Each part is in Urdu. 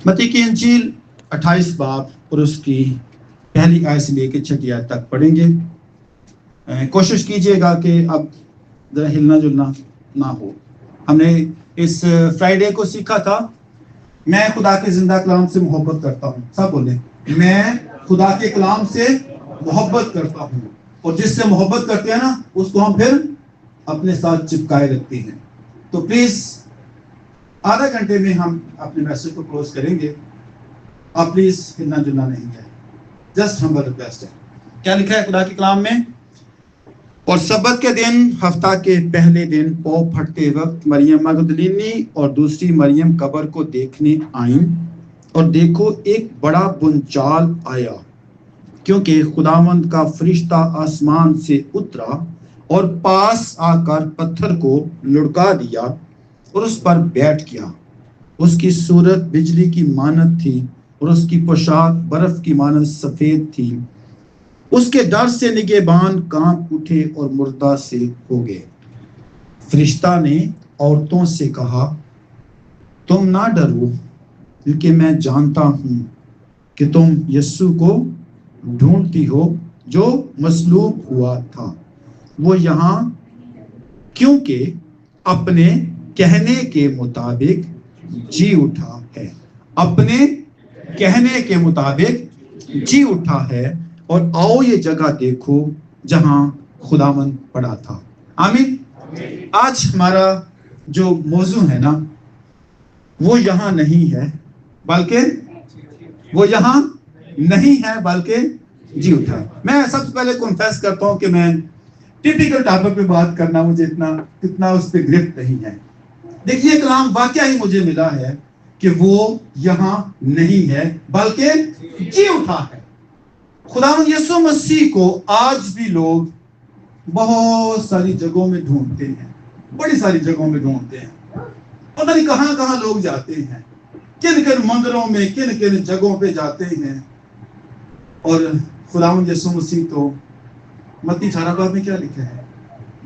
متی کی انجیل 28 باب اور اس کی پہلی آیت سے لے کے 6 آیت تک پڑھیں گے. کوشش کیجئے گا کہ اب ذرا ہلنا جلنا نہ ہو. ہم نے اس فرائیڈے کو سیکھا تھا میں خدا کے زندہ کلام سے محبت کرتا ہوں. سب بولیں میں خدا کے کلام سے محبت کرتا ہوں. اور جس سے محبت کرتے ہیں نا اس کو ہم پھر اپنے ساتھ چپکائے رکھتے ہیں. تو پلیز آدھا گھنٹے میں ہم اپنے میسج کو کلوز کریں گے. آپ پلیز ہلنا جلنا نہیں ہے. جسٹ ہمبل ریکویسٹ ہے. کیا لکھا ہے خدا کے کلام میں؟ اور سبت کے دن ہفتہ کے پہلے دن پو پھٹتے وقت مریم مگدلینی اور دوسری مریم قبر کو دیکھنے آئیں اور دیکھو ایک بڑا بنچال آیا کیونکہ خداوند کا فرشتہ آسمان سے اترا اور پاس آ کر پتھر کو لڑکا دیا اور اس پر بیٹھ گیا. اس کی صورت بجلی کی مانند تھی اور اس کی پوشاک برف کی مانند سفید تھی. اس کے ڈر سے نگہبان کانپ اٹھے اور مردہ سے ہو گئے. فرشتہ نے عورتوں سے کہا تم نہ ڈرو کیونکہ میں جانتا ہوں کہ تم یسوع کو ڈھونڈتی ہو جو مصلوب ہوا تھا. وہ یہاں کیونکہ اپنے کہنے کے مطابق جی اٹھا ہے. اپنے کہنے کے مطابق جی اٹھا ہے. اور آؤ یہ جگہ دیکھو جہاں خداوند پڑا تھا. آمین. آج ہمارا جو موضوع ہے نا وہ یہاں نہیں ہے بلکہ جی اٹھا. میں سب سے پہلے کنفیس کرتا ہوں کہ میں ٹیپیکل ٹاپک پہ بات کرنا مجھے اتنا اس پہ گرفت نہیں ہے. دیکھیے کلام واقعہ ہی مجھے ملا ہے کہ وہ یہاں نہیں ہے بلکہ جی اٹھا ہے. خداوند یسوع مسیح کو آج بھی لوگ بہت ساری جگہوں میں ڈھونڈتے ہیں. بڑی ساری جگہوں میں ڈھونڈتے ہیں. پتہ نہیں کہاں کہاں لوگ جاتے ہیں. کن کن مندروں میں کن کن جگہوں پہ جاتے ہیں. اور خداوند یسوع مسیح تو متی 18 باب میں کیا لکھا ہے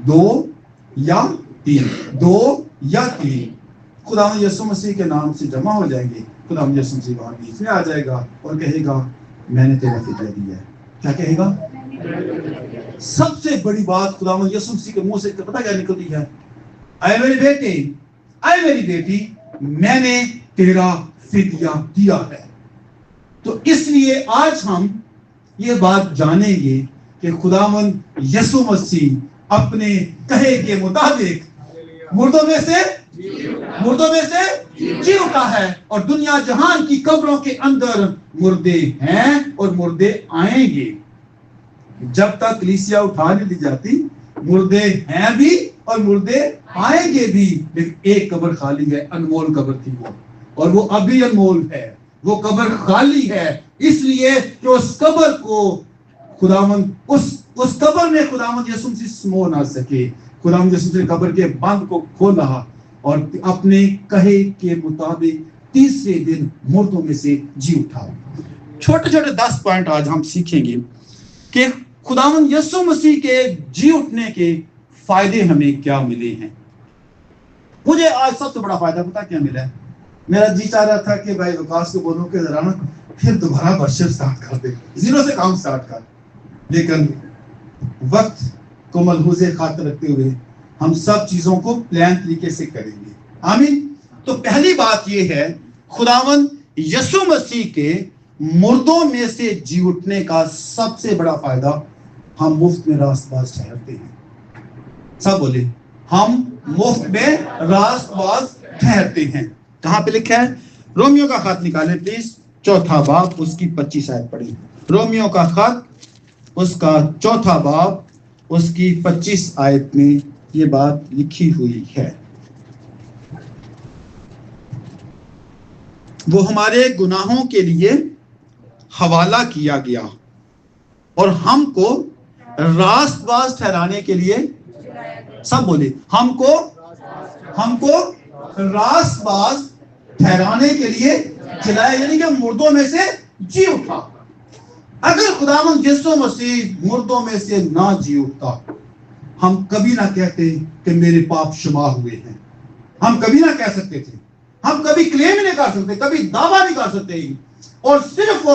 2 یا 3 خداوند یسوع مسیح کے نام سے جمع ہو جائیں گے. خداوند یسوع مسیح وہاں بیچ میں آ جائے گا اور کہے گا میں نے تیرا فدیہ دیا ہے. کیا کہے گا؟ سب سے بڑی بات خداوند یسوع مسیح کے منہ سے پتہ کیا نکلتی ہے؟ اے میری بیٹی اے میری بیٹی میں نے تیرا فدیہ دیا ہے. تو اس لیے آج ہم یہ بات جانیں گے کہ خداوند یسوع مسیح اپنے کہے کے مطابق مردوں میں سے جی اٹھا ہے. اور دنیا جہان کی قبروں کے اندر مردے ہیں اور مردے آئیں گے. جب تک کلیسیا اٹھا نہیں دی جاتی مردے ہیں بھی اور مردے آئیں گے بھی. لیکن ایک قبر خالی ہے. انمول قبر تھی وہ اور وہ ابھی انمول ہے. وہ قبر خالی ہے اس لیے کہ اس قبر کو خداوند اس قبر میں خداوند یسوع مسیح سمو نہ سکے. خداوند یسوع مسیح قبر کے بند کو کھولا اور اپنے کہے کے مطابق تیسرے دن مردوں میں سے جی اٹھا. چھوٹے چھوٹے 10 پوائنٹ آج ہم سیکھیں گے کہ خداوند یسوع مسیح کے جی اٹھنے کے فائدے ہمیں کیا ملے ہیں. مجھے آج سب سے بڑا فائدہ پتا کیا ملا ہے؟ میرا جی چاہ رہا تھا کہ بھائی وکاس کو بولوں کہ ذرا نا پھر دوبارہ ورشپ سٹارٹ کر دے, 0 سے کام سٹارٹ کر. لیکن وقت کو ملحوظ خاطر رکھتے ہوئے ہم سب چیزوں کو پلان طریقے سے کریں گے. آمین. تو پہلی بات یہ ہے خداوند یسوع مسیح کے مردوں میں سے جی اٹھنے کا سب سے بڑا فائدہ ہم مفت میں راست باز ٹھہرتے ہیں. سب بولے ہم مفت میں راست باز ٹھہرتے ہیں. کہاں پہ لکھا ہے؟ رومیو کا خط نکالیں پلیز 4 باب اس کی 25 آیت پڑھی. رومیو کا خط اس کا 4 باب اس کی 25 آیت میں یہ بات لکھی ہوئی ہے. وہ ہمارے گناہوں کے لیے حوالہ کیا گیا اور ہم کو راست باز ٹھہرانے کے لیے سب بولے ہم کو راست باز ٹھہرانے کے لیے چلایا, یعنی کہ مردوں میں سے جی اٹھا. اگر خداوند یسوع مسیح مردوں میں سے نہ جی اٹھتا ہم کبھی نہ کہتے کہ میرے پاپ شما ہوئے ہیں. ہم کبھی نہ کہہ سکتے تھے. ہم کبھی کلیم نہیں کر سکتے, کبھی دعویٰ نہیں کر سکتے, اور صرف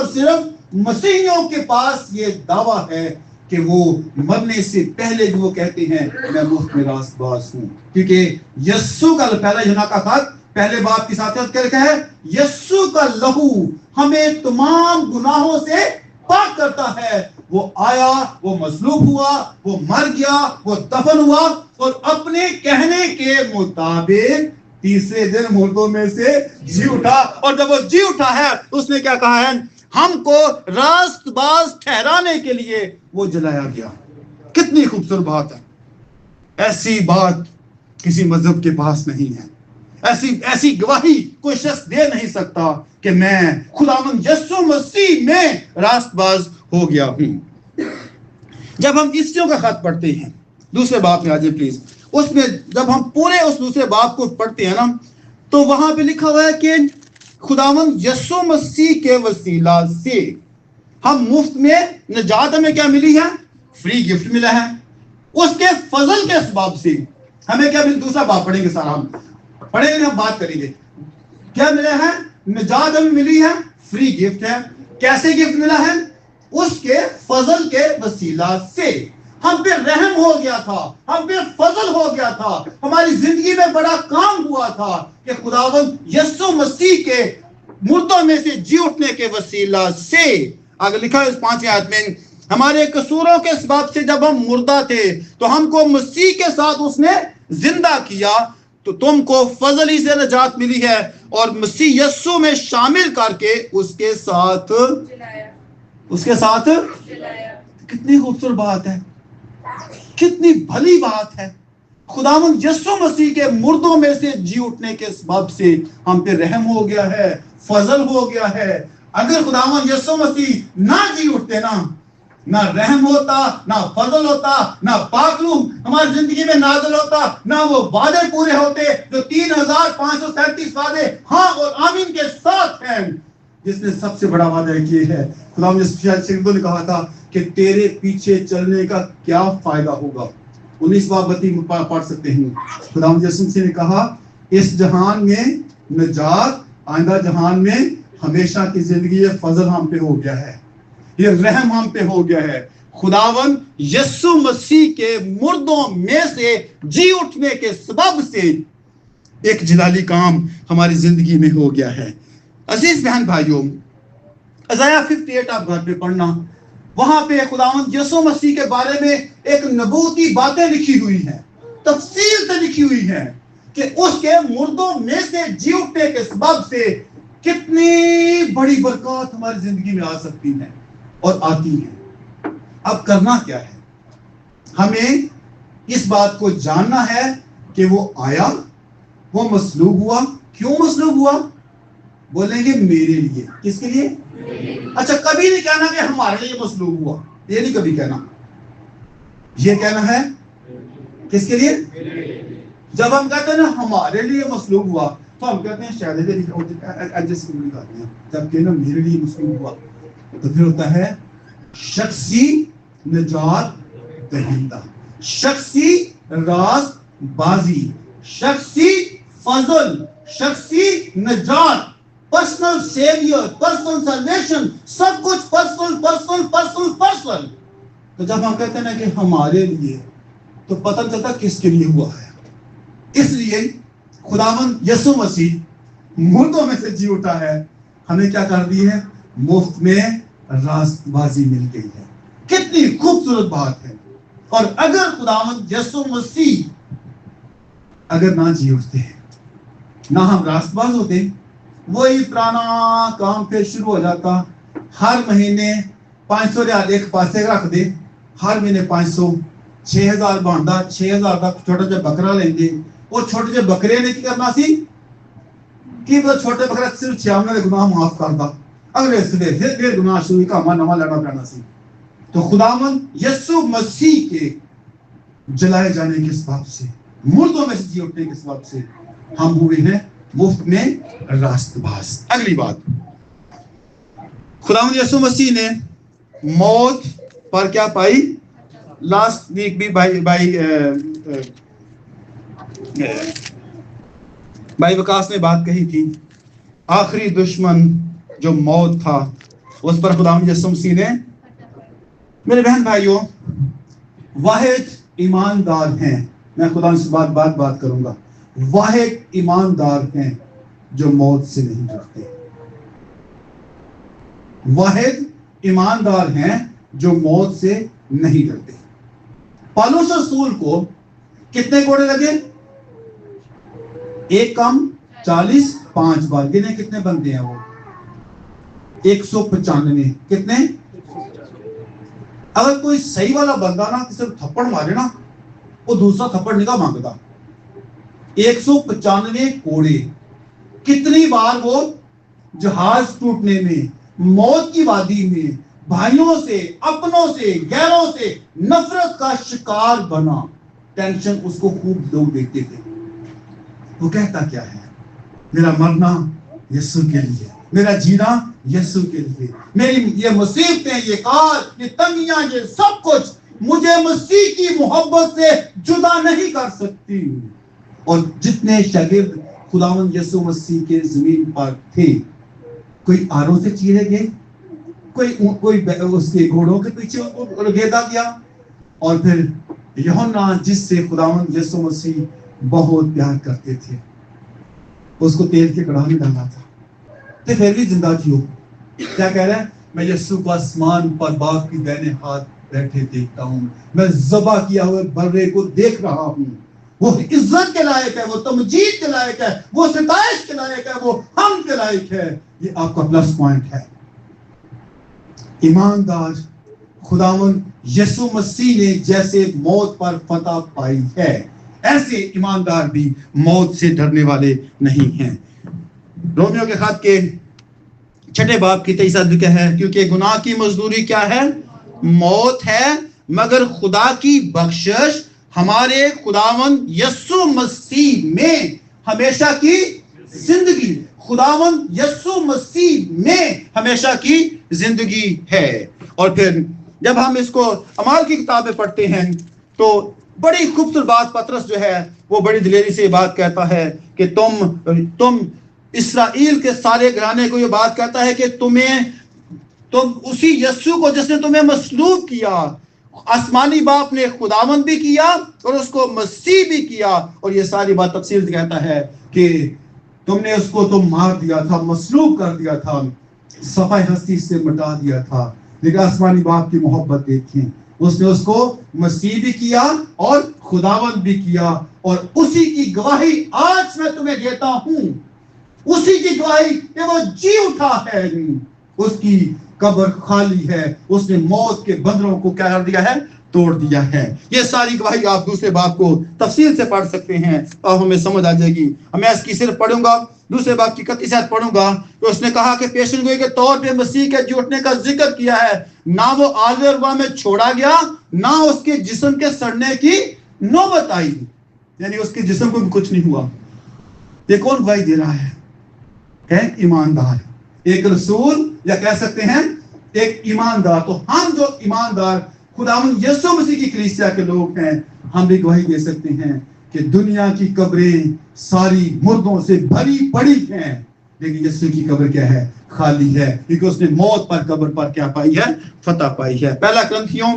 مسیحیوں کے پاس یہ دعویٰ ہے کہ وہ مرنے سے پہلے بھی وہ کہتے ہیں میں مفت میں راست باز ہوں, کیونکہ یسوع کا پہلا یوحنا کا خط پہلے باب کی ساتھ کیا لکھا ہے, یسوع کا لہو ہمیں تمام گناہوں سے پاک کرتا ہے. وہ آیا, وہ مصلوب ہوا, وہ مر گیا, وہ دفن ہوا, اور اپنے کہنے کے مطابق تیسرے دن مردوں میں سے جی اٹھا. اور جب وہ جی اٹھا ہے اس نے کیا کہا ہے, ہم کو راست باز ٹھہرانے کے لیے وہ جلایا گیا. کتنی خوبصورت بات ہے. ایسی بات کسی مذہب کے پاس نہیں ہے. ایسی گواہی کوئی شخص دے نہیں سکتا کہ میں خداوند یسوع مسیح میں راست باز ہو گیا ہوں. جب ہم عیسائیوں کا خط پڑھتے ہیں, دوسرے باب میں آ جائیں پلیز, اس میں جب ہم پورے اس دوسرے باب کو پڑھتے ہیں نا, تو وہاں پہ لکھا ہوا ہے کہ خداوند یسوع مسیح کے وسیلہ سے ہم مفت میں نجات ہمیں کیا ملی ہے, فری گفٹ ملا ہے. اس کے فضل کے اسباب سے ہمیں کیا ملی, دوسرا باب پڑھیں گے, سارا ہم پڑھیں گے, ہم بات کریں گے کیا ملا ہے. نجات ہمیں ملی ہے, فری گفٹ ہے. کیسے گفٹ ملا ہے, اس کے فضل کے وسیلہ سے. ہم پہ رحم ہو گیا تھا, ہم پہ فضل ہو گیا تھا, ہماری زندگی میں بڑا کام ہوا تھا کہ خداوند یسوع مسیح کے مردوں میں سے جی اٹھنے کے وسیلہ سے. اگر لکھا ہے اس 5ویں آیت میں, ہمارے قصوروں کے سبب سے جب ہم مردہ تھے تو ہم کو مسیح کے ساتھ اس نے زندہ کیا, تو تم کو فضل ہی سے نجات ملی ہے, اور مسیح یسوع میں شامل کر کے اس کے ساتھ جلایا. کتنی خوبصورت بات ہے, کتنی بھلی بات ہے. خداوند یسوع مسیح کے مردوں میں سے جی اٹھنے کے سبب سے ہم پہ رحم ہو گیا ہے, فضل ہو گیا ہے. اگر خداوند یسوع مسیح نہ جی اٹھتے نا, نہ رحم ہوتا, نہ فضل ہوتا, نہ پاک روح ہماری زندگی میں نازل ہوتا, نہ وہ وعدے پورے ہوتے جو 3537 وعدے ہاں اور آمین کے ساتھ ہیں, جس نے سب سے بڑا وعدہ کیے ہے. خداوند یسوع نے کہا تھا کہ تیرے پیچھے چلنے کا کیا فائدہ ہوگا. 19 بابتی پڑھ سکتے ہیں. خداوند یسوع نے کہا اس جہان میں نجات, آئندہ جہان میں ہمیشہ کی زندگی, یہ فضل ہم پہ ہو گیا ہے, یہ رحم ہم پہ ہو گیا ہے. خداوند یسوع مسیح کے مردوں میں سے جی اٹھنے کے سبب سے ایک جلالی کام ہماری زندگی میں ہو گیا ہے. عزیز بہن بھائیوں, ائزایا 58 آپ گھر پہ پڑھنا, وہاں پہ خداوند یسوع مسیح کے بارے میں ایک نبوتی باتیں لکھی ہوئی ہیں, تفصیل سے لکھی ہوئی ہیں کہ اس کے مردوں میں سے جی اٹھنے کے سبب سے کتنی بڑی برکات ہماری زندگی میں آ سکتی ہیں اور آتی ہیں. اب کرنا کیا ہے, ہمیں اس بات کو جاننا ہے کہ وہ آیا, وہ مصلوب ہوا. کیوں مصلوب ہوا, بولیں گے میرے لیے. کس کے لیے؟ اچھا, کبھی نہیں کہنا کہ ہمارے لیے مصلوب ہوا, یہ نہیں کبھی کہنا. یہ کہنا ہے کس کے لیے؟ جب ہم کہتے ہیں نا ہمارے لیے مصلوب ہوا, تو ہم کہتے ہیں شاید جب کہنا میرے لیے مصلوب ہوا, تو پھر ہوتا ہے شخصی نجات دہندہ, شخصی راز بازی, شخصی فضل, شخصی نجات, پرسنل سیویئر, پرسنل سیلویشن, سب کچھ پرسنل پرسنل پرسنل پرسنل. تو جب ہم کہتے ہیں نا کہ ہمارے لیے, تو پتہ چلتا کس کے لیے ہوا ہے. اس لیے خداوند یسوع مسیح مردوں میں سے جی اٹھا ہے, ہمیں کیا کر دی ہے, مفت میں راست بازی مل گئی ہے. کتنی خوبصورت بات ہے. اور اگر خداوند یسوع مسیح اگر نہ جی اٹھتے ہیں, نہ ہم راست باز ہوتے, وہی پرانا کام پھر شروع ہو جاتا. ہر مہینے 500 ریال ایک پاسے رکھ دے, ہر مہینے 500, 6000 بانڈا, 6000 کا چھوٹا جا بکرا لیں گے. وہ چھوٹے جے بکرے نے کی کرنا سی کہ وہ چھوٹے بکرا صرف 96 گناہ معاف کرتا, اگلے سوے پھر گناہ شروع کا نواں لڑنا پڑنا سی. تو خداوند یسوع مسیح کے جلائے جانے کے سبب سے, مردوں میں سے جی اٹھنے کے سبب سے ہم ہوئے ہیں مفت میں راست باز. اگلی بات, خداوند یسوع مسیح نے موت پر کیا پائی. لاسٹ ویک بھی بھائی وکاس نے بات کہی تھی، آخری دشمن جو موت تھا اس پر خدا یسوع مسیح نے، میرے بہن بھائیوں واحد ایماندار ہیں، میں خدا سے بات کروں گا، واحد ایماندار ہیں جو موت سے نہیں ڈرتے، واحد ایماندار ہیں جو موت سے نہیں ڈرتے۔ پالوس رسول کو کتنے کوڑے لگے؟ ایک کم 40 5 بار، گنے کتنے بنتے ہیں وہ؟ 195۔ کتنے؟ اگر کوئی صحیح والا بندہ نا کسی تھپڑ مارے نا، وہ دوسرا تھپڑ نہیں مانگتا۔ 195 کوڑے، کتنی بار وہ جہاز ٹوٹنے میں، موت کی وادی میں، بھائیوں سے، اپنوں سے، غیروں سے نفرت کا شکار بنا، ٹینشن اس کو خوب لوگ دیتے تھے۔ وہ کہتا کیا ہے؟ میرا مرنا یسوع کے لیے، میرا جینا یسوع کے لیے، میری یہ مصیبتیں، یہ کار، یہ تنگیاں، یہ سب کچھ مجھے مسیح کی محبت سے جدا نہیں کر سکتی۔ اور جتنے شاگرد خداوند یسوع مسیح کے زمین پر تھے، کوئی آروں سے چیرے گئے، کوئی اس کے گھوڑوں کے پیچھے لگیدا گیا، اور پھر یوحنا جس سے خداوند یسوع مسیح بہت پیار کرتے تھے، اس کو تیل کے کڑاہ میں ڈالا تھا، تو پھر بھی زندہ کیوں؟ کیا کہہ رہا ہے؟ میں یسوع کو آسمان پر باپ کی دائنے ہاتھ بیٹھے دیکھتا ہوں، میں ذبح کیا ہوئے بلے کو دیکھ رہا ہوں، وہ عزت کے لائق ہے، وہ تمجید کے لائق ہے، وہ ستائش کے لائق ہے، وہ حمد کے لائق ہے۔ یہ آپ کا پلس پوائنٹ ہے۔ ایماندار خداوند یسوع مسیح نے جیسے موت پر فتح پائی ہے، ایسے ایماندار بھی موت سے ڈرنے والے نہیں ہیں۔ رومیو کے خط کے 6 باب کی 23 آیت کیا ہے؟ کیونکہ گناہ کی مزدوری کیا ہے؟ موت ہے، مگر خدا کی بخشش ہمارے خداوند یسوع مسیح میں ہمیشہ کی زندگی، خداوند یسوع مسیح میں ہمیشہ کی زندگی ہے۔ اور پھر جب ہم اس کو اعمال کی کتابیں پڑھتے ہیں تو بڑی خوبصورت بات پطرس جو ہے وہ بڑی دلیری سے بات کہتا ہے کہ تم اسرائیل کے سارے گھرانے کو یہ بات کہتا ہے کہ تم اسی یسوع کو جس نے تمہیں مصلوب کیا، آسمانی باپ نے خداوند بھی کیا اور اس کو مسیح بھی کیا، اور یہ ساری بات تفصیل سے کہتا ہے کہ تم نے اس کو مار دیا تھا، مصلوب کر دیا تھا، صفحہ ہستی سے مٹا دیا تھا، لیکن آسمانی باپ کی محبت دیکھیں، اس نے اس کو مسیح بھی کیا اور خداوند بھی کیا، اور اسی کی گواہی آج میں تمہیں دیتا ہوں، اسی کی گواہی کہ وہ جی اٹھا ہے، اس کی قبر خالی ہے، اس نے موت کے بندروں کو کیا کر دیا ہے؟ توڑ دیا ہے۔ یہ ساری گواہی آپ دوسرے باب کو تفصیل سے پڑھ سکتے ہیں اور ہمیں سمجھ آ جائے گی۔ میں اس کی صرف پڑھوں گا، دوسرے باب کی 31 آیت پڑھوں گا کہ اس نے کہا کہ پیشن گوئی کے طور پہ مسیح کے جی اٹھنے کا ذکر کیا ہے، نہ وہ عالم ارواح میں چھوڑا گیا، نہ اس کے جسم کے سڑنے کی نوبت آئی، یعنی اس کے جسم کو بھی کچھ نہیں ہوا۔ یہ کون گواہی دے رہا ہے؟ ایماندار، ایک رسول، یا کہہ سکتے ہیں ایک ایماندار۔ تو ہم جو ایماندار خداوند یسوع مسیح کی کلیسیا کے لوگ ہیں، ہم بھی گواہی دے سکتے ہیں کہ دنیا کی قبریں ساری مردوں سے بھری پڑی ہیں، لیکن یسوع کی قبر کیا ہے؟ خالی ہے، کیونکہ اس نے موت پر، قبر پر کیا پائی ہے؟ فتح پائی ہے۔ پہلا کرنتھیوں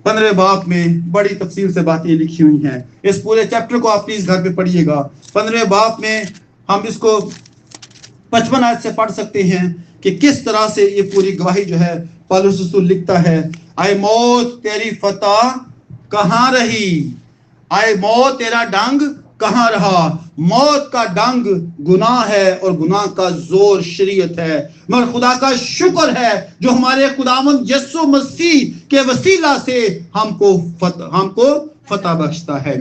15 باب میں بڑی تفصیل سے باتیں لکھی ہوئی ہیں، اس پورے چیپٹر کو آپ پلیز گھر پہ پڑھیے گا۔ 15 باب میں ہم اس کو 55 آیت سے پڑھ سکتے ہیں کہ کس طرح سے یہ پوری گواہی جو ہے پالوس رسول لکھتا ہے، اے موت تیری فتح کہاں رہی، اے موت تیرا ڈنگ کہاں رہا؟ موت کا ڈنگ گناہ ہے اور گناہ کا زور شریعت ہے، مگر خدا کا شکر ہے جو ہمارے خداوند یسوع مسیح کے وسیلہ سے ہم کو فتح بخشتا ہے۔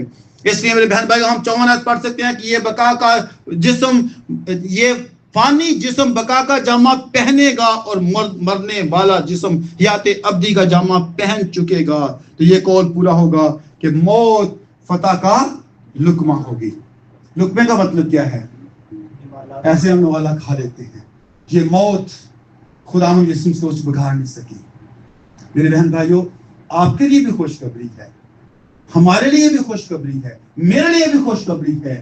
اس لیے میرے بہن بھائی ہم 54 آیت پڑھ سکتے ہیں کہ یہ بقا کا جسم، یہ فانی جسم بقا کا جامع پہنے گا اور مرنے والا جسم حیات ابدی کا جامع پہن چکے گا۔ تو یہ قول پورا ہوگا کہ موت فتح کا لقمہ ہوگی۔ لقمے کا مطلب کیا ہے؟ ایسے ہم والا کھا لیتے ہیں۔ یہ موت خدا ہم جسم سے اس بگاڑ نہیں سکی۔ میرے بہن بھائیوں، آپ کے لیے بھی خوشخبری ہے، ہمارے لیے بھی خوشخبری ہے، میرے لیے بھی خوشخبری ہے۔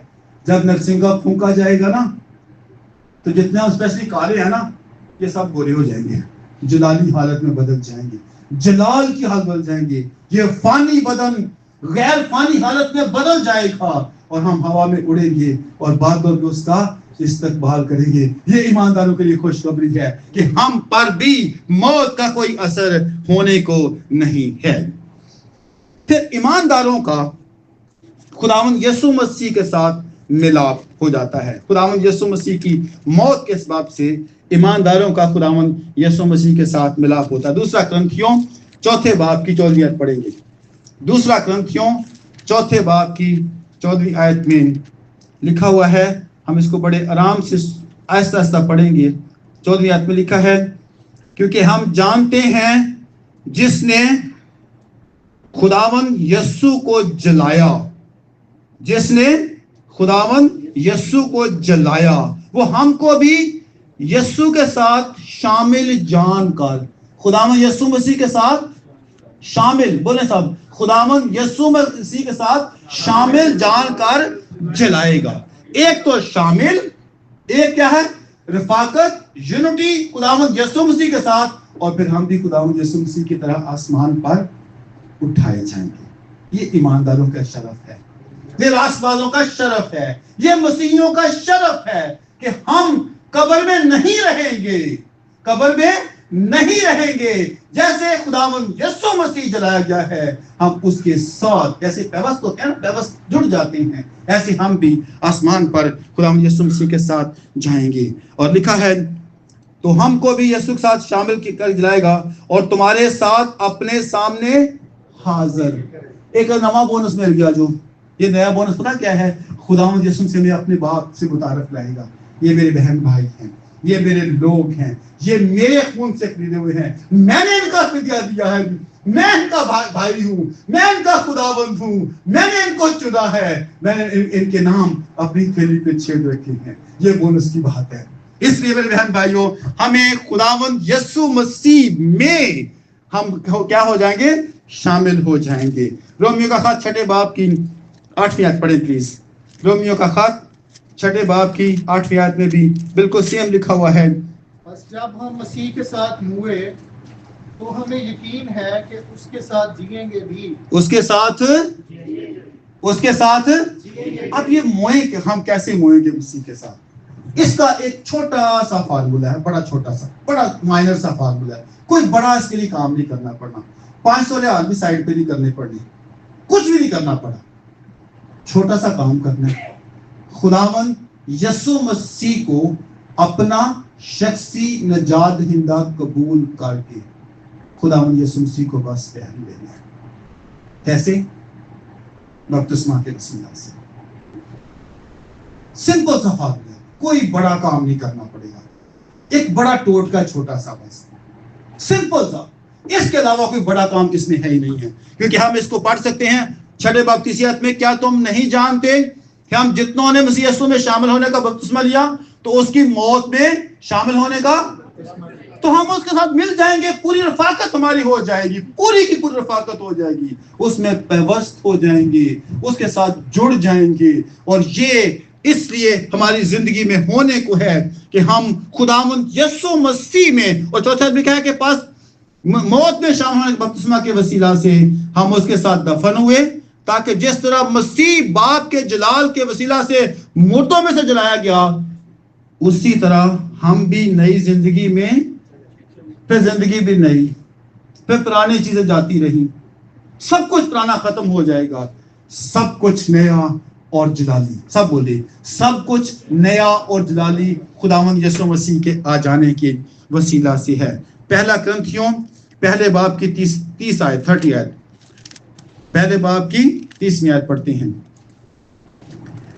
جب نرسنگا پھونکا جائے گا نا تو جتنے اسپیشلی کالے ہیں نا یہ سب گورے ہو جائیں گے, جلالی حالت میں بدل جائیں گے, جلال کی حالت بدل جائیں گے. یہ فانی بدن غیر فانی حالت میں بدل جائے گا اور ہم ہوا میں اڑیں گے اور بادلوں کو اس کا استقبال کریں گے. یہ ایمانداروں کے لیے خوشخبری ہے کہ ہم پر بھی موت کا کوئی اثر ہونے کو نہیں ہے. پھر ایمانداروں کا خداوند یسوع مسیح کے ساتھ ملاپ ہو جاتا ہے. خداوند یسوع مسیح کی موت کے سبب سے ایمانداروں کا خداوند یسوع مسیح کے ساتھ ملاپ ہوتا ہے. دوسرا کرنتھیوں 4 باب کی 14 آیت پڑھیں گے. دوسرا کرنتھیوں 4 باب کی 14 آیت میں لکھا ہوا ہے, ہم اس کو بڑے آرام سے آہستہ آہستہ پڑھیں گے. 14 آیت میں لکھا ہے, کیونکہ ہم جانتے ہیں جس نے خداوند یسوع کو جلایا, جس نے خداوند یسوع کو جلایا وہ ہم کو بھی یسوع کے ساتھ شامل جان کر, خداوند یسوع مسیح کے ساتھ شامل, بولیں صاحب, خداوند یسوع مسیح کے ساتھ شامل جان کر جلائے گا. ایک تو شامل, ایک کیا ہے, رفاقت, یونٹی خداوند یسوع مسیح کے ساتھ, اور پھر ہم بھی خداوند یسوع مسیح کی طرح آسمان پر اٹھائے جائیں گے. یہ ایمانداروں کا شرف ہے, یہ راست بازوں کا شرف ہے, یہ مسیحیوں کا شرف ہے کہ ہم قبر میں نہیں رہیں گے, قبر میں نہیں رہیں گے. جیسے خداوند یسوع مسیح جلایا گیا ہے ہم اس کے ساتھ, جیسے پیوست ہوتے ہیں نا, پیوست جڑ جاتے ہیں, ایسے ہم بھی آسمان پر خداوند یسوع مسیح کے ساتھ جائیں گے. اور لکھا ہے تو ہم کو بھی یسوع کے ساتھ شامل کر جلائے گا اور تمہارے ساتھ اپنے سامنے حاضر. ایک نیا بونس مل گیا, جو یہ نیا بونس پتا کیا ہے, خداوند یسوع سے میں اپنے باپ سے متعارف لائے گا. یہ میرے بہن بھائی ہیں, یہ میرے لوگ ہیں, یہ میرے خون سے خریدے ہوئے ہیں, میں نے ان کا فدیہ دیا ہے, میں ان کا بھائی ہوں, میں ان کا خداوند ہوں, میں نے ان کو چنا ہے, میں نے ان کے نام اپنی تھیلی پہ چھید رکھے ہیں. یہ بونس کی بات ہے. اس لیے میرے بہن بھائیوں ہمیں خداوند یسوع مسیح میں ہم کیا ہو جائیں گے, شامل ہو جائیں گے. رومیو کا خط 6 باب کی 8 آیت پڑھیں پلیز. رومیو کا خط 6 باب کی 8 آیت میں بھی بالکل سیم لکھا ہوا ہے, بس جب ہم مسیح کے ساتھ ہوئے تو ہمیں یقین ہے کہ اس کے ساتھ جئیں گے بھی. اس کے ساتھ اب یہ موئیں کہ ہم کیسے موئیں گے مسیح کے ساتھ, اس کا ایک چھوٹا سا فارمولا ہے, بڑا چھوٹا سا, بڑا مائنر سا فارمولا ہے. کوئی بڑا اس کے لیے کام نہیں کرنا پڑنا, 500 ریال بھی سائڈ پہ نہیں کرنے پڑنے, کچھ بھی نہیں کرنا پڑا. چھوٹا سا کام کرنا ہے, خداوند یسوع مسیح کو اپنا شخصی نجات دہندہ قبول کر کے خداوند یسوع مسیح کو بس پہن لینا ہے. کیسے؟ بپتسمہ کے وسیلہ سے. سمپل سا فارمولا, کوئی بڑا کام نہیں کرنا پڑے گا, ایک بڑا ٹوٹ کا چھوٹا سا, بس سمپل سا. اس کے علاوہ کوئی بڑا کام اس میں ہے ہی نہیں ہے, کیونکہ ہم اس کو پڑھ سکتے ہیں 6 باب 30 آیت میں, کیا تم نہیں جانتے کہ ہم جتنوں نے مسیح یسوع میں شامل ہونے کا بپتسمہ لیا تو اس کی موت میں شامل ہونے کا, تو ہم اس کے ساتھ مل جائیں گے, پوری رفاقت ہماری ہو جائے گی, پوری کی پوری رفاقت ہو جائے گی, اس میں پیوست ہو جائیں گے, اس کے ساتھ جڑ جائیں گے. اور یہ اس لیے ہماری زندگی میں ہونے کو ہے کہ ہم خداوند یسوع مسیح میں, اور چوتھا لکھا ہے کہ پاس موت میں شامل ہونے کے بپتسمہ کے وسیلہ سے ہم اس کے ساتھ دفن ہوئے, تاکہ جس طرح مسیح باپ کے جلال کے وسیلہ سے مردوں میں سے جلایا گیا, اسی طرح ہم بھی نئی زندگی میں, پھر زندگی بھی نئی, پھر پرانی چیزیں جاتی رہی, سب کچھ پرانا ختم ہو جائے گا, سب کچھ نیا اور جلالی. سب بولے, سب کچھ نیا اور جلالی خداوند یسوع مسیح کے آ جانے کے وسیلہ سے ہے. پہلا کرنتھیوں 1 باب کی 30 آیت 30 آیت, 1 باب کی 30 آیت پڑھتے ہیں.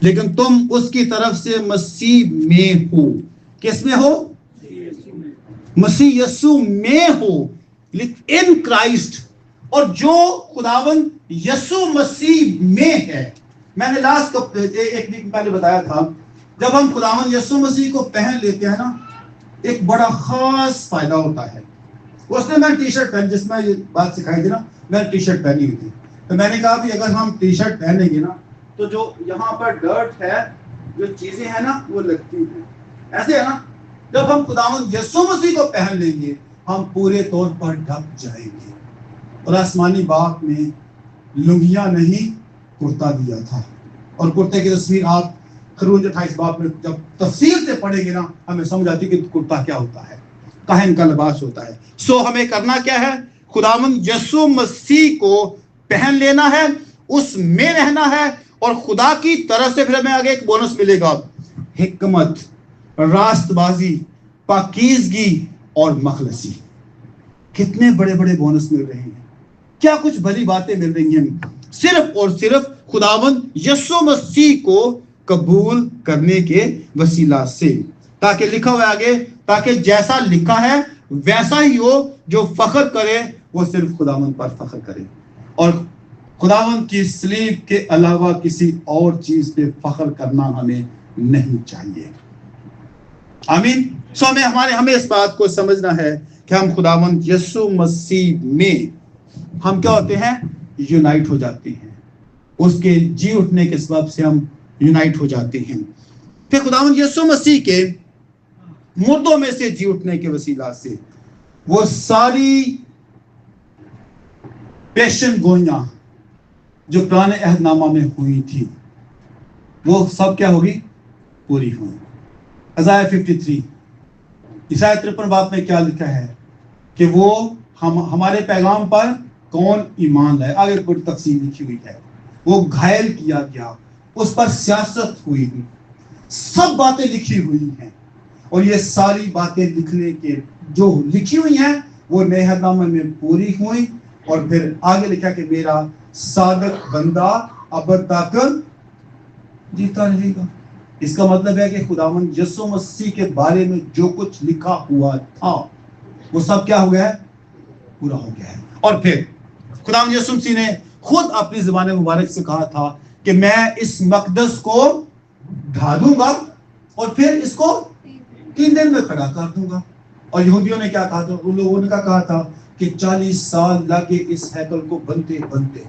لیکن تم اس کی طرف سے مسیح میں ہو. کس میں ہو؟ مسیح یسوع میں ہو, ان کرائسٹ. اور جو خداوند یسوع مسیح میں ہے, میں نے لاسٹ ایک ویک پہلے بتایا تھا, جب ہم خداوند یسوع مسیح کو پہن لیتے ہیں نا, ایک بڑا خاص فائدہ ہوتا ہے. اس نے میں ٹی شرٹ پہن, جس میں یہ بات سکھائی تھی نا, میں ٹی شرٹ پہنی ہوئی تھی, تو میں نے کہا بھی اگر ہم ٹی شرٹ پہنیں گے نا تو جو یہاں پر ڈرٹ ہے جو چیزیں ہیں نا وہ لگتی ہیں. ایسے ہے نا, جب ہم خداوند یسوع مسیح کو پہن لیں گے ہم پورے طور پر ڈھک جائیں گے. اور آسمانی باغ میں لنگیاں نہیں کرتا دیا تھا, اور کرتے کی تصویر آپ خروج 28 باب میں جب تفصیل سے پڑھیں گے نا ہمیں سمجھ آتی کہ کرتا کیا ہوتا ہے, کاہن کا لباس ہوتا ہے. سو ہمیں کرنا کیا ہے؟ خداوند یسوع مسیح کو پہن لینا ہے, اس میں رہنا ہے, اور خدا کی طرف سے پھر ہمیں آگے ایک بونس ملے گا, حکمت, راست بازی, پاکیزگی اور مخلصی. کتنے بڑے بڑے بونس مل رہے ہیں, کیا کچھ بڑی باتیں مل رہی ہیں, صرف اور صرف خداوند یسوع مسیح کو قبول کرنے کے وسیلہ سے. تاکہ لکھا ہوا آگے, تاکہ جیسا لکھا ہے ویسا ہی ہو, جو فخر کرے وہ صرف خداوند پر فخر کرے, اور خداوند کی صلیب کے علاوہ کسی اور چیز پہ فخر کرنا ہمیں نہیں چاہیے. آمین. سو ہمیں اس بات کو سمجھنا ہے کہ ہم خداوند یسوع مسیح میں ہم کیا ہوتے ہیں؟ یونائٹ ہو جاتے ہیں. اس کے جی اٹھنے کے سبب سے ہم یونائٹ ہو جاتے ہیں. پھر خداوند یسوع مسیح کے مردوں میں سے جی اٹھنے کے وسیلہ سے وہ ساری پیشن گوئیاں جو پرانے عہد نامہ میں ہوئی تھی وہ سب کیا ہوگی؟ پوری ہوئی. ازائیا 53 عیسائی 53 باب میں کیا لکھا ہے کہ وہ ہمارے پیغام پر کون ایمان لائے. آگے کوئی تفصیل لکھی ہوئی ہے. وہ گھائل کیا گیا, اس پر سیاست ہوئی, سب باتیں لکھی ہوئی ہیں. اور یہ ساری باتیں لکھنے کے جو لکھی ہوئی ہیں وہ نئے عہد نامے میں پوری ہوئی. اور پھر آگے لکھا کہ میرا صادق بندہ ابد تک جیتا رہے گا. اس کا مطلب ہے کہ خداوند یسوع مسیح کے بارے میں جو کچھ لکھا ہوا تھا وہ سب کیا ہو گیا ہے؟ پورا ہو گیا ہے. اور پھر خداوند یسوع مسیح نے خود اپنی زبان مبارک سے کہا تھا کہ میں اس مقدس کو ڈھا دوں گا اور پھر اس کو 3 دن میں کھڑا کر دوں گا. اور یہودیوں نے کیا کہا تھا؟ ان لوگوں نے کیا کہا تھا کہ 40 سال لگے اس ہیکل کو بنتے بنتے.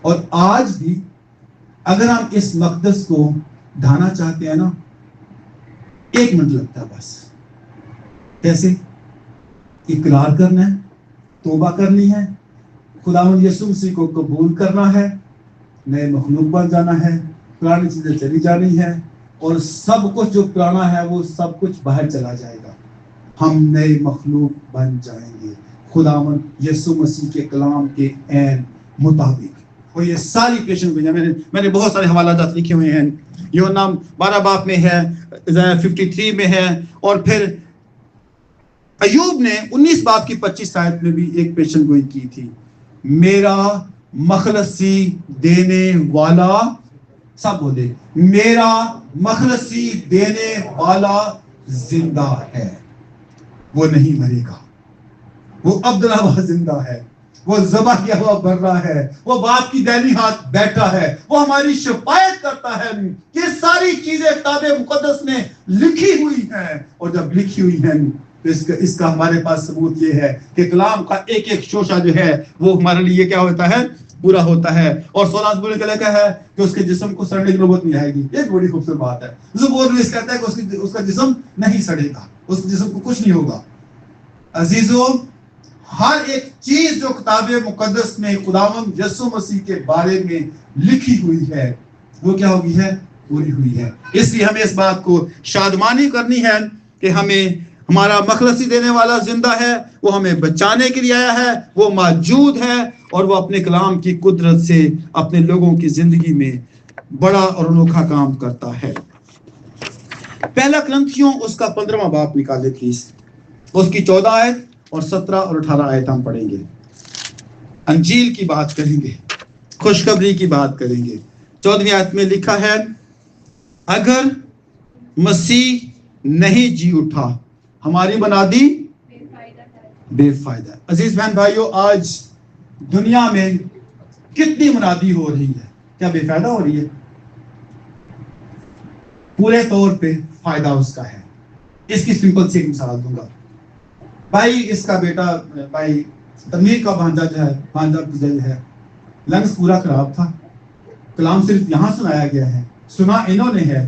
اور آج بھی اگر ہم اس مقدس کو ڈھانا چاہتے ہیں نا 1 منٹ لگتا ہے بس. کیسے؟ اقرار کرنا ہے, توبہ کرنی ہے, خداوند یسوع مسیح کو قبول کرنا ہے, نئے مخلوق بن جانا ہے, پرانی چیزیں چلی جانی ہے, اور سب کچھ جو پرانا ہے وہ سب کچھ باہر چلا جائے گا. ہم نئے مخلوق بن جائیں گے خداوند یسوع مسیح کے کلام کے عین مطابق. اور یہ ساری پیشن گوئیاں میں نے بہت سارے حوالات لکھے ہوئے ہیں. یوحنا 12 باب میں ہے, 53 میں ہے, اور پھر ایوب نے 19 باب کی 25 آیت میں بھی ایک پیشن گوئی کی تھی. میرا مخلصی دینے والا, سب بولے, میرا مخلصی دینے والا زندہ ہے, وہ نہیں مرے گا, وہ عبداللہ زندہ ہے, وہ ذبح کیا ہوا بڑھ رہا ہے, وہ باپ کی دائنی ہاتھ بیٹھا ہے, وہ ہماری شفاعت کرتا ہے. یہ ساری چیزیں کتاب مقدس میں لکھی ہوئی ہیں, اور جب لکھی ہوئی ہیں اس کا ہمارے پاس ثبوت یہ ہے کہ کلام کا ایک ایک شوشہ جو ہے وہ ہمارے لیے کیا ہوتا ہے؟ پورا ہوتا ہے. اور 16 زبور کا لکھا ہے کہ اس کے جسم کو سڑنے کی نوبت نہیں آئے گی. ایک بڑی خوبصورت بات ہے. زبور میں اس کہتا ہے کہ اس کا جسم نہیں سڑے گا, اس جسم کو کچھ نہیں ہوگا. عزیزو, ہر ایک چیز جو کتاب مقدس میں خداوند یسوع مسیح کے بارے میں لکھی ہوئی ہے وہ کیا ہوگی ہے؟ پوری ہوئی ہے. اس لیے ہمیں اس بات کو شادمانی کرنی ہے کہ ہمارا مخلصی دینے والا زندہ ہے, وہ ہمیں بچانے کے لیے آیا ہے, وہ موجود ہے, اور وہ اپنے کلام کی قدرت سے اپنے لوگوں کی زندگی میں بڑا اور انوکھا کام کرتا ہے. پہلا کرنتھیوں اس کا 15واں باب نکالے پلیز, اس کی 14 آیت اور 17 اور 18 آیت ہم پڑھیں گے. انجیل کی بات کریں گے, خوشخبری کی بات کریں گے. 14ویں آیت میں لکھا ہے, اگر مسیح نہیں جی اٹھا ہماری منادی بے فائدہ. عزیز بہن بھائیو, آج دنیا میں کتنی منادی ہو رہی ہے, کیا بے فائدہ ہو رہی ہے؟ پورے طور پہ فائدہ اس کا ہے. اس کی سمپل سی ایک مثال دوں گا. بھائی اس کا بیٹا, بھائی تنویر کا بھانجا جو ہے لنگس پورا خراب تھا, کلام صرف یہاں سنایا گیا ہے, سنا انہوں نے ہے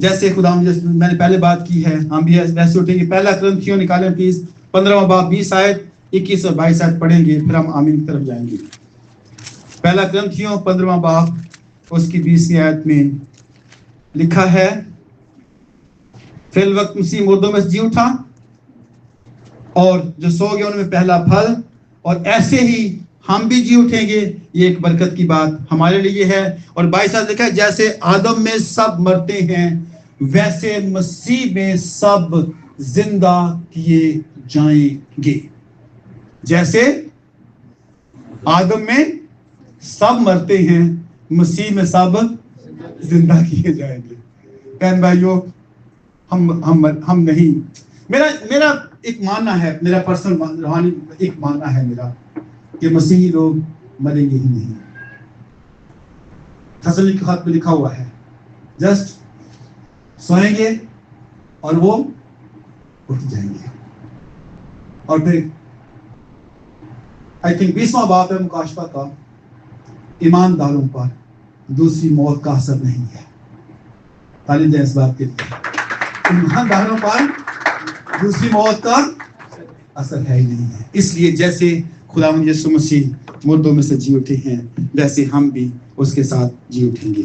جیسے خدا میں نے پہلے بات کی ہے ہم بھی ویسے اٹھیں گے. پہلا کرنتھیوں نکالیں پلیز 15واں باب 20 آیت 21 اور 22 آیت پڑھیں گے پھر ہم آمین کی طرف جائیں گے. پہلا کرنتھیوں 15واں باب اس کی 20 آیت میں لکھا ہے فی الوقت مسیح مردوں میں جی اٹھا اور جو سو گئے ان میں پہلا پھل اور ایسے ہی ہم بھی جی اٹھیں گے. یہ ایک برکت کی بات ہمارے لیے ہے. اور 22 آیت لکھا ہے جیسے آدم میں سب مرتے ہیں ویسے مسیح میں سب زندہ کیے جائیں گے. جیسے آدم میں سب مرتے ہیں مسیح میں سب زندہ کیے جائیں گے. بہن بھائیوں ہم نہیں میرا ایک ماننا ہے میرا پرسنل روحانی ایک ماننا ہے میرا کہ مسیحی لوگ مریں گے ہی نہیں. تسلی کے خط میں لکھا ہوا ہے جسٹ سوئیں گے اور وہ اٹھ جائیں گے. اور پھر آئی تھنک 20واں باب ہے مکاشفہ کا ایمانداروں پر دوسری موت کا اثر نہیں ہے. تعلیم دیں اس بات کے لیے ایمانداروں پر دوسری موت کا اثر ہے ہی نہیں ہے. اس لیے جیسے خداوند یسوع مسیح مردوں میں سے جی اٹھے ہیں ویسے ہم بھی اس کے ساتھ جی اٹھیں گے.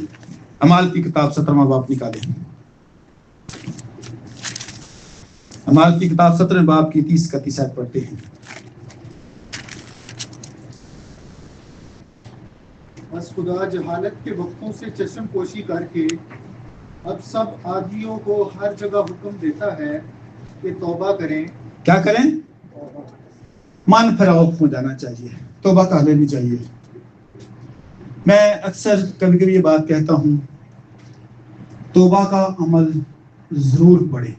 اعمال کی کتاب 17واں باب نکالیں. اعمال کی کتاب 17 باب کی 30-31 آیت پڑھتے ہیں. بس خدا جہالت کے وقتوں سے چشم پوشی کر کے اب سب عادیوں کو ہر جگہ حکم دیتا ہے کہ توبہ کریں. کیا کریں؟ من پھراؤ ہو جانا چاہیے, توبہ کر لینی چاہیے. میں اکثر کبھی کبھی یہ بات کہتا ہوں توبہ کا عمل ضرور پڑھے,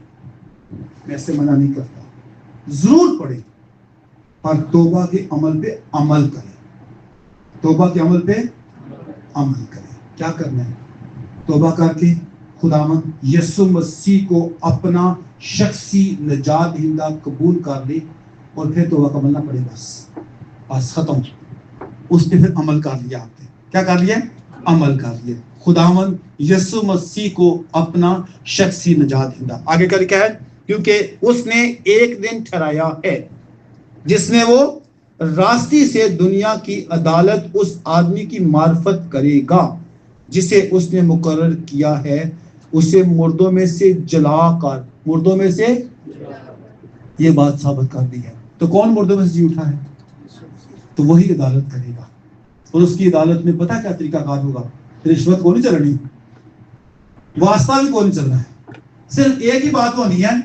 میں اس سے منع نہیں کرتا, ضرور پڑھے, اور توبہ کے عمل پہ عمل کرے. توبہ کے عمل پہ عمل کرے. کیا کرنا ہے؟ توبہ کر کے خداوند یسوع مسیح کو اپنا شخصی نجات دہندہ قبول کر لے اور پھر توبہ کا عمل نہ پڑے. بس ختم. اس نے پھر عمل کر لیا. آپ نے کیا کر لیا؟ عمل کر لیا. خداوند یسوع مسیح کو اپنا شخصی نجات دہندہ. آگے کر کیا ہے؟ کیونکہ اس نے ایک دن ٹھہرایا ہے جس میں وہ راستی سے دنیا کی عدالت اس آدمی کی معرفت کرے گا جسے اس نے مقرر کیا ہے, اسے مردوں میں سے جلا کر. مردوں میں سے یہ بات ثابت کر دی ہے. تو کون مردوں میں سے جی اٹھا ہے؟ تو وہی عدالت کرے گا. اور اس کی عدالت میں پتہ کیا طریقہ کار ہوگا؟ رشوت کو نہیں چلنی, واسطہ بھی کو نہیں چلنا ہے. صرف ایک ہی بات ہونی ہے,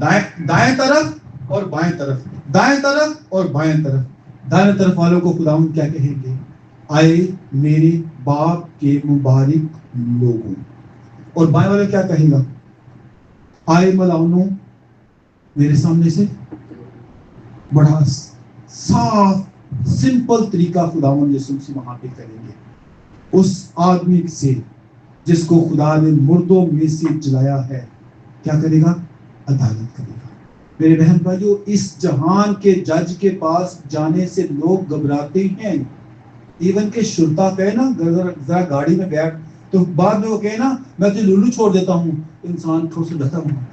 دائیں طرف اور بائیں طرف, دائیں طرف اور بائیں طرف. دائیں طرف والوں کو خداوند کیا کہیں گے؟ آئے میرے باپ کے مبارک لوگوں. اور بائیں والے کیا کہیں گا؟ آئے ملاؤنوں میرے سامنے سے. بڑا صاف سمپل طریقہ خداوند یسوع مسیح وہاں پہ کریں گے. اس آدمی سے جس کو خدا نے مردوں میں سے جلایا ہے کیا کرے گا؟ عدالت کرے گا. میرے بہن بھائیو, اس جہان کے جج کے پاس جانے سے لوگ گھبراتے ہیں. ایون کہ شرطا کہے نا ذرا گاڑی میں بیٹھ, تو بعد میں وہ کہے نا میں تجھے لولو چھوڑ دیتا ہوں, انسان تھوڑا سا ڈرتا ہوں.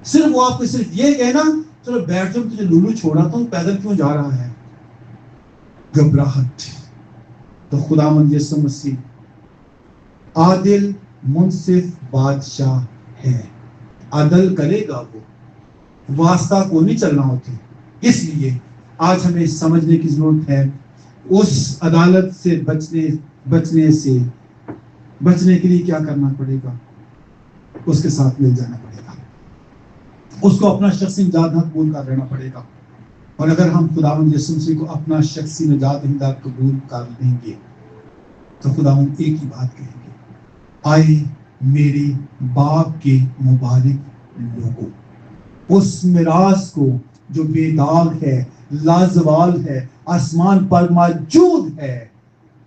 صرف وہ آپ کو صرف یہ کہنا چلو بیٹھ جاؤ تجھے لولو چھوڑاتا ہوں, پیدل کیوں جا رہا ہے؟ گھبراہٹ. تو خداوند یسوع مسیح عادل منصف بادشاہ ہے, عدل کرے گا. وہ واسطہ کو نہیں چلنا ہوتی. اس لیے آج ہمیں سمجھنے کی ضرورت ہے اس عدالت سے بچنے کے لیے کیا کرنا پڑے گا؟ اس کے ساتھ مل جانا پڑے گا, اس کو اپنا شخصی نجات قبول کر لینا پڑے گا. اور اگر ہم خداوند یسوع مسیح کو اپنا شخصی نجات دہندہ قبول کر لیں گے تو خداوند ایک ہی بات کہیں گے, آئے میرے باپ کے مبارک لوگوں. اس میراث کو جو بے داغ ہے, لازوال ہے, آسمان پر موجود ہے,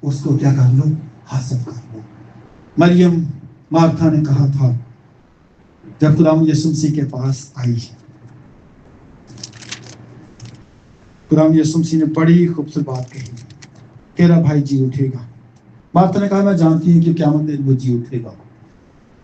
اس کو کیا کر لو؟ حاصل کر لو. مریم مارتھا نے کہا تھا جب خداوند یسوع مسیح کے پاس آئی, خداوند یسوع مسیح نے بڑی خوبصورت بات کہی, تیرا بھائی جی اٹھے گا. مارتھا نے کہا میں جانتی ہوں کہ قیامت میں وہ جی اٹھے گا.